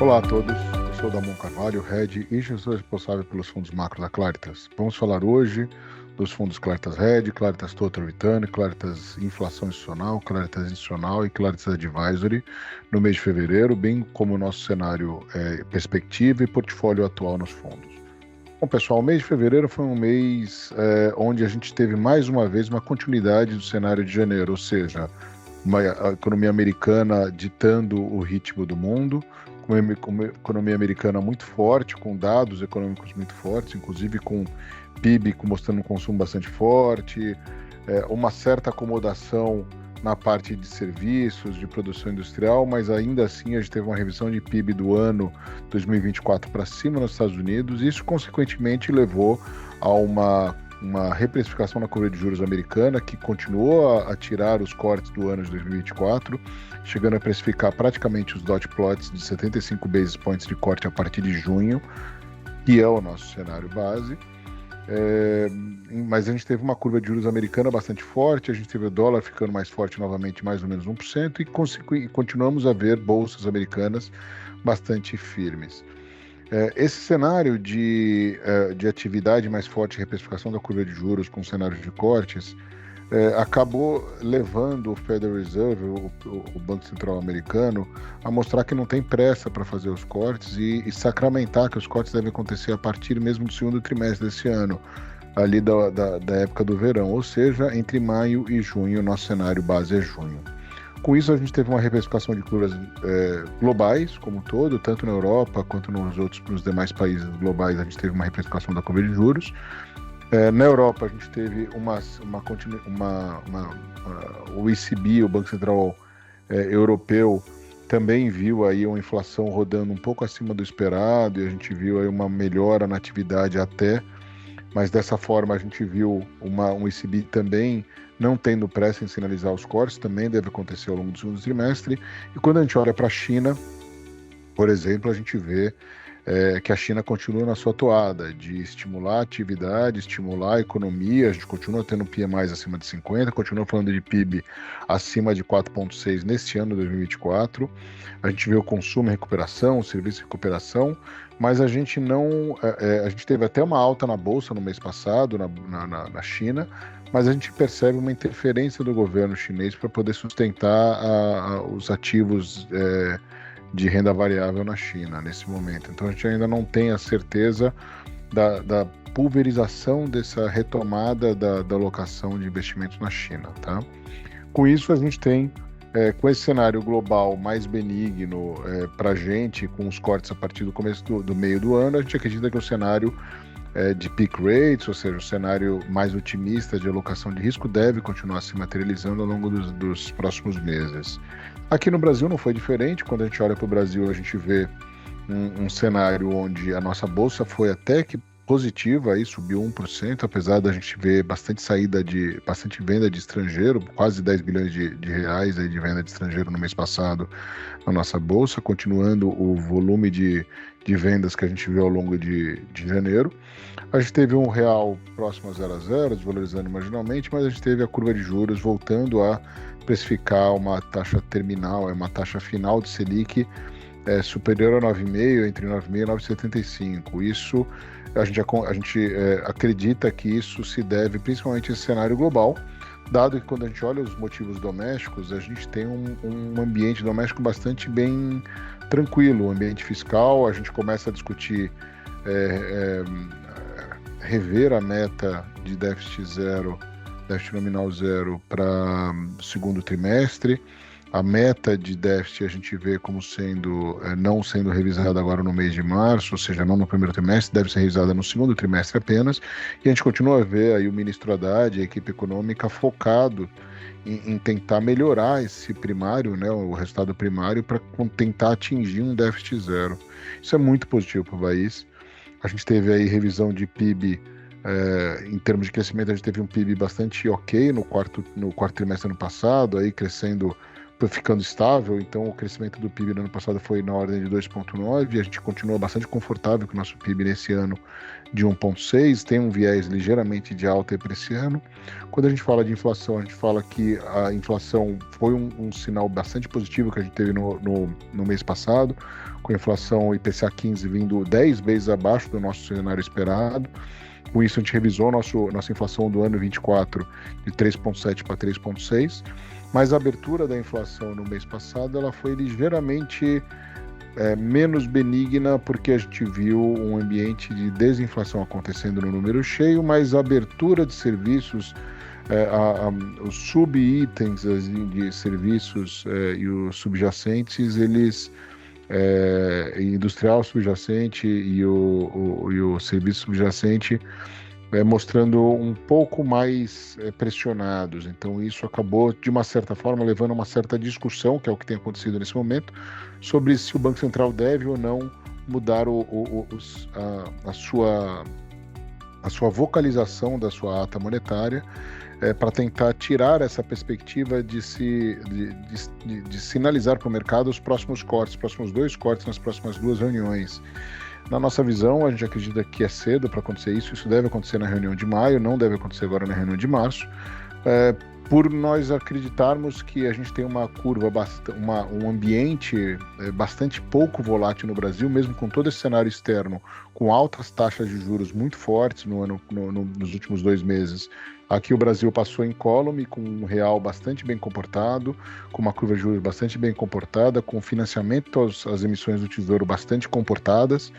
Olá a todos, eu sou o Damon Carvalho, Head e gestor responsável pelos fundos macro da Claritas. Vamos falar hoje dos fundos Claritas Red, Claritas Total Return, Claritas Inflação Institucional, Claritas Institucional e Claritas Advisory no mês de fevereiro, bem como o nosso cenário perspectiva e portfólio atual nos fundos. Bom, pessoal, o mês de fevereiro foi um mês onde a gente teve mais uma vez uma continuidade do cenário de janeiro, ou seja, a economia americana ditando o ritmo do mundo, com uma economia americana muito forte, com dados econômicos muito fortes, inclusive com PIB mostrando um consumo bastante forte, uma certa acomodação na parte de serviços, de produção industrial, mas ainda assim a gente teve uma revisão de PIB do ano 2024 para cima nos Estados Unidos, e isso consequentemente levou a uma reprecificação na curva de juros americana, que continuou a tirar os cortes do ano de 2024, chegando a precificar praticamente os dot plots de 75 basis points de corte a partir de junho, que é o nosso cenário base. Mas a gente teve uma curva de juros americana bastante forte, a gente teve o dólar ficando mais forte novamente, mais ou menos 1%, e continuamos a ver bolsas americanas bastante firmes. Esse cenário de atividade mais forte, reprecificação da curva de juros com cenários de cortes, acabou levando o Federal Reserve, o Banco Central americano, a mostrar que não tem pressa para fazer os cortes e sacramentar que os cortes devem acontecer a partir mesmo do segundo trimestre desse ano, ali da época do verão, ou seja, entre maio e junho. O nosso cenário base é junho. Com isso, a gente teve uma reprecificação de curvas globais como um todo, tanto na Europa quanto nos demais países globais. A gente teve uma reprecificação da curva de juros. Na Europa, a gente teve o ECB, o Banco Central Europeu, também viu aí uma inflação rodando um pouco acima do esperado, e a gente viu aí uma melhora na atividade até, mas dessa forma a gente viu um ECB também não tendo pressa em sinalizar os cortes, também deve acontecer ao longo do segundo trimestre. E quando a gente olha para a China, por exemplo, a gente vê que a China continua na sua toada de estimular a atividade, estimular a economia. A gente continua tendo PMIs acima de 50, continua falando de PIB acima de 4,6 neste ano, 2024. A gente vê o consumo em recuperação, o serviço em recuperação, mas a gente não... a gente teve até uma alta na Bolsa no mês passado, na China, mas a gente percebe uma interferência do governo chinês para poder sustentar os ativos de renda variável na China nesse momento. Então a gente ainda não tem a certeza da pulverização dessa retomada da alocação de investimentos na China, tá? Com isso a gente tem, com esse cenário global mais benigno para a gente, com os cortes a partir do começo do meio do ano, a gente acredita que o cenário de peak rates, ou seja, o cenário mais otimista de alocação de risco, deve continuar se materializando ao longo dos próximos meses. Aqui no Brasil não foi diferente. Quando a gente olha para o Brasil, a gente vê um cenário onde a nossa bolsa foi até que positiva, aí subiu 1%, apesar da gente ver bastante venda de estrangeiro, quase 10 bilhões de reais aí de venda de estrangeiro no mês passado na nossa bolsa, continuando o volume de vendas que a gente viu ao longo de janeiro. A gente teve um real próximo a 0,0, desvalorizando marginalmente, mas a gente teve a curva de juros voltando a precificar uma taxa terminal, uma taxa final de Selic superior a 9,5, entre 9,5 e 9,75. Isso, a gente acredita que isso se deve principalmente a esse cenário global, dado que quando a gente olha os motivos domésticos, a gente tem um ambiente doméstico bastante bem tranquilo, um ambiente fiscal. A gente começa a discutir rever a meta de déficit nominal zero para segundo trimestre. A meta de déficit a gente vê como não sendo revisada agora no mês de março, ou seja, não no primeiro trimestre, deve ser revisada no segundo trimestre apenas. E a gente continua a ver aí o ministro Haddad, a equipe econômica, focado em tentar melhorar esse primário, né, o resultado primário, para tentar atingir um déficit zero. Isso é muito positivo para o país. A gente teve aí revisão de PIB. Em termos de crescimento, a gente teve um PIB bastante ok no quarto trimestre ano passado, aí crescendo ficando estável, então o crescimento do PIB no ano passado foi na ordem de 2,9%, e a gente continua bastante confortável com o nosso PIB nesse ano de 1,6%, tem um viés ligeiramente de alta para esse ano. Quando a gente fala de inflação, a gente fala que a inflação foi um sinal bastante positivo que a gente teve no mês passado, com a inflação IPCA 15 vindo 10 vezes abaixo do nosso cenário esperado. Com isso, a gente revisou nossa inflação do ano 24 de 3,7 para 3,6, mas a abertura da inflação no mês passado ela foi ligeiramente menos benigna, porque a gente viu um ambiente de desinflação acontecendo no número cheio, mas a abertura de serviços, os subitens de serviços e os subjacentes, eles industrial subjacente e o serviço subjacente mostrando um pouco mais pressionados. Então isso acabou, de uma certa forma, levando a uma certa discussão, que é o que tem acontecido nesse momento, sobre se o Banco Central deve ou não mudar a sua vocalização da sua ata monetária, para tentar tirar essa perspectiva de sinalizar para o mercado os próximos cortes, os próximos 2 cortes nas próximas 2 reuniões. Na nossa visão, a gente acredita que é cedo para acontecer isso deve acontecer na reunião de maio, não deve acontecer agora na reunião de março, por nós acreditarmos que a gente tem uma curva, um ambiente bastante pouco volátil no Brasil, mesmo com todo esse cenário externo, com altas taxas de juros muito fortes nos últimos 2 meses. Aqui o Brasil passou incólume, com um real bastante bem comportado, com uma curva de juros bastante bem comportada, com financiamento às emissões do Tesouro bastante comportadas.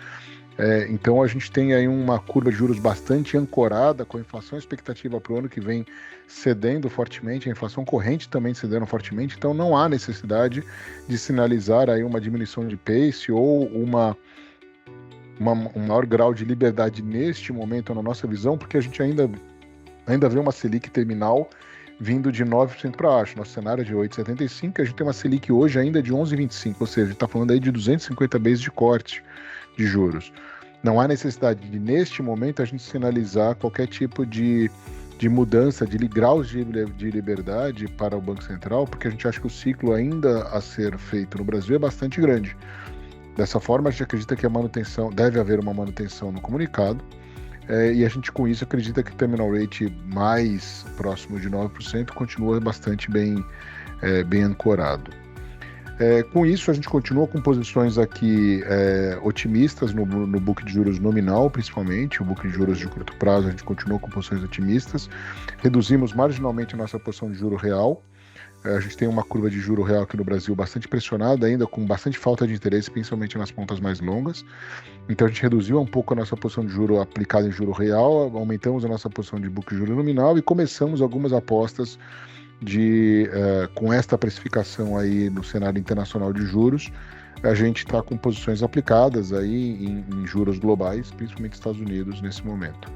Então a gente tem aí uma curva de juros bastante ancorada, com a inflação expectativa para o ano que vem cedendo fortemente, a inflação corrente também cedendo fortemente, então não há necessidade de sinalizar aí uma diminuição de pace ou um maior grau de liberdade neste momento, na nossa visão, porque a gente ainda vê uma Selic terminal vindo de 9% para baixo. Nosso cenário é de 8,75%, a gente tem uma Selic hoje ainda de 11,25%, ou seja, a gente está falando aí de 250 bases de corte de juros. Não há necessidade de, neste momento, a gente sinalizar qualquer tipo de mudança, de graus de liberdade para o Banco Central, porque a gente acha que o ciclo ainda a ser feito no Brasil é bastante grande. Dessa forma, a gente acredita que deve haver uma manutenção no comunicado, e a gente com isso acredita que o terminal rate mais próximo de 9% continua bastante bem ancorado. Com isso, a gente continua com posições aqui otimistas no book de juros nominal, principalmente. O book de juros de curto prazo, a gente continua com posições otimistas. Reduzimos marginalmente a nossa posição de juro real. A gente tem uma curva de juro real aqui no Brasil bastante pressionada, ainda com bastante falta de interesse, principalmente nas pontas mais longas. Então a gente reduziu um pouco a nossa posição de juro aplicada em juro real, aumentamos a nossa posição de book de juro nominal e começamos algumas apostas com esta precificação aí no cenário internacional de juros. A gente está com posições aplicadas aí em juros globais, principalmente Estados Unidos nesse momento.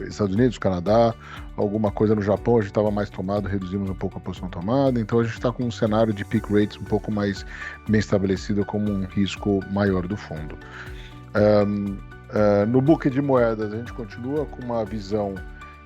Estados Unidos, Canadá, alguma coisa no Japão, a gente estava mais tomado, reduzimos um pouco a posição tomada, então a gente está com um cenário de peak rates um pouco mais bem estabelecido como um risco maior do fundo. No book de moedas, a gente continua com uma visão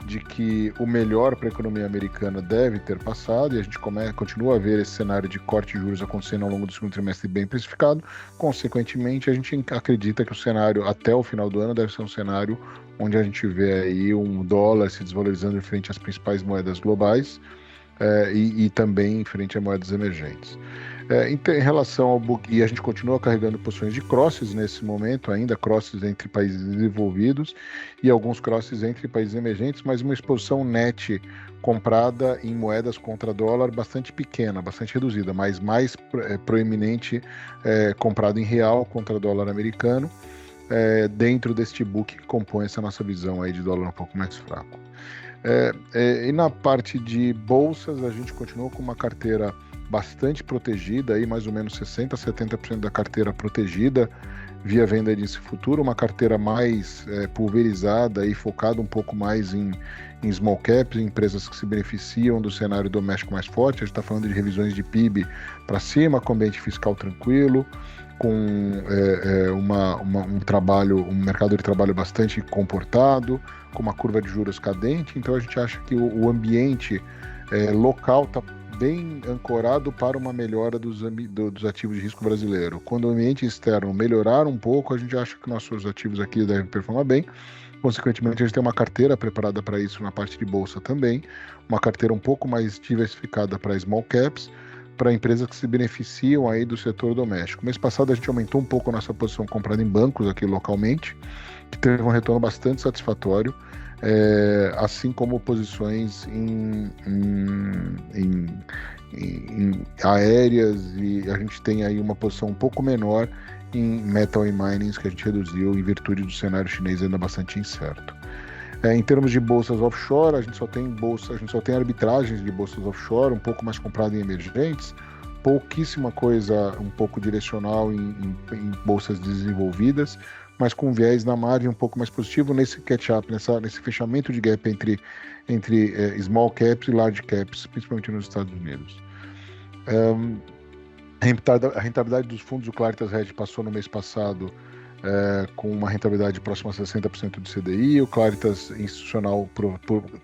de que o melhor para a economia americana deve ter passado, e a gente continua a ver esse cenário de corte de juros acontecendo ao longo do segundo trimestre bem precificado. Consequentemente, a gente acredita que o cenário até o final do ano deve ser um cenário onde a gente vê aí um dólar se desvalorizando em frente às principais moedas globais e também em frente a moedas emergentes. Em relação ao book, e a gente continua carregando posições de crosses nesse momento, ainda crosses entre países desenvolvidos e alguns crosses entre países emergentes, mas uma exposição net comprada em moedas contra dólar bastante pequena, bastante reduzida, mas mais proeminente comprado em real contra dólar americano, dentro deste book que compõe essa nossa visão aí de dólar um pouco mais fraco. E na parte de bolsas, a gente continua com uma carteira bastante protegida, aí mais ou menos 60% a 70% da carteira protegida via venda de índice futuro, uma carteira mais pulverizada e focada um pouco mais em small caps, em empresas que se beneficiam do cenário doméstico mais forte. A gente está falando de revisões de PIB para cima, com ambiente fiscal tranquilo, com um mercado de trabalho bastante comportado, com uma curva de juros cadente. Então a gente acha que o ambiente local está bem ancorado para uma melhora dos ativos de risco brasileiro. Quando o ambiente externo melhorar um pouco, a gente acha que nossos ativos aqui devem performar bem. Consequentemente, a gente tem uma carteira preparada para isso na parte de bolsa também, uma carteira um pouco mais diversificada para small caps, para empresas que se beneficiam aí do setor doméstico. Mês passado a gente aumentou um pouco a nossa posição comprada em bancos aqui localmente, que teve um retorno bastante satisfatório, assim como posições em aéreas, e a gente tem aí uma posição um pouco menor em metal e mining, que a gente reduziu em virtude do cenário chinês ainda bastante incerto. Em termos de bolsas offshore, a gente só tem arbitragens de bolsas offshore, um pouco mais comprado em emergentes, pouquíssima coisa um pouco direcional em bolsas desenvolvidas, mas com viés na margem um pouco mais positivo nesse catch-up, nesse fechamento de gap entre small caps e large caps, principalmente nos Estados Unidos. A rentabilidade dos fundos do Claritas Hedge passou no mês passado com uma rentabilidade próxima a 60% do CDI, o Claritas Institucional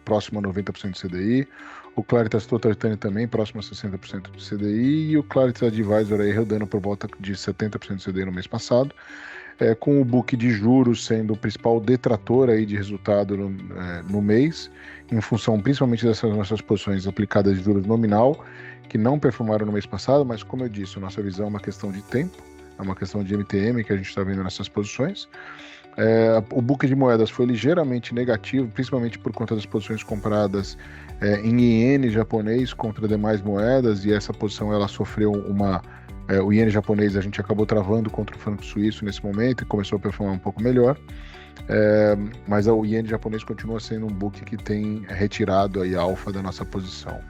próximo a 90% do CDI, o Claritas Total Return também próximo a 60% do CDI, e o Claritas Advisor aí rodando por volta de 70% do CDI no mês passado, com o book de juros sendo o principal detrator aí de resultado no mês, em função principalmente dessas nossas posições aplicadas de juros nominal, que não performaram no mês passado, mas como eu disse, nossa visão é uma questão de tempo, é uma questão de MTM que a gente está vendo nessas posições. O book de moedas foi ligeiramente negativo, principalmente por conta das posições compradas em iene japonês contra demais moedas, e essa posição ela sofreu o iene japonês a gente acabou travando contra o franco suíço nesse momento e começou a performar um pouco melhor, mas o iene japonês continua sendo um book que tem retirado aí a alfa da nossa posição.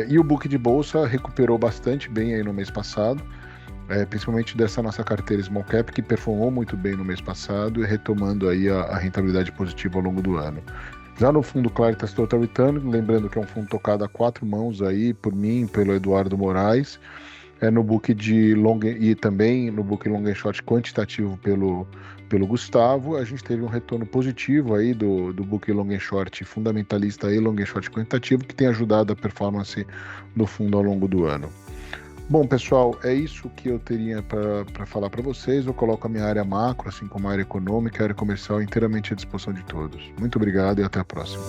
E o book de bolsa recuperou bastante bem aí no mês passado, principalmente dessa nossa carteira small cap, que performou muito bem no mês passado e retomando aí a rentabilidade positiva ao longo do ano. Já no fundo Claritas Total Return, lembrando que é um fundo tocado a 4 mãos aí por mim, pelo Eduardo Moraes, no book de long e também no book long and short quantitativo pelo Gustavo, a gente teve um retorno positivo aí do book long and short fundamentalista e long and short quantitativo, que tem ajudado a performance do fundo ao longo do ano. Bom, pessoal, é isso que eu teria para falar para vocês. Eu coloco a minha área macro, assim como a área econômica, a área comercial, inteiramente à disposição de todos. Muito obrigado e até a próxima.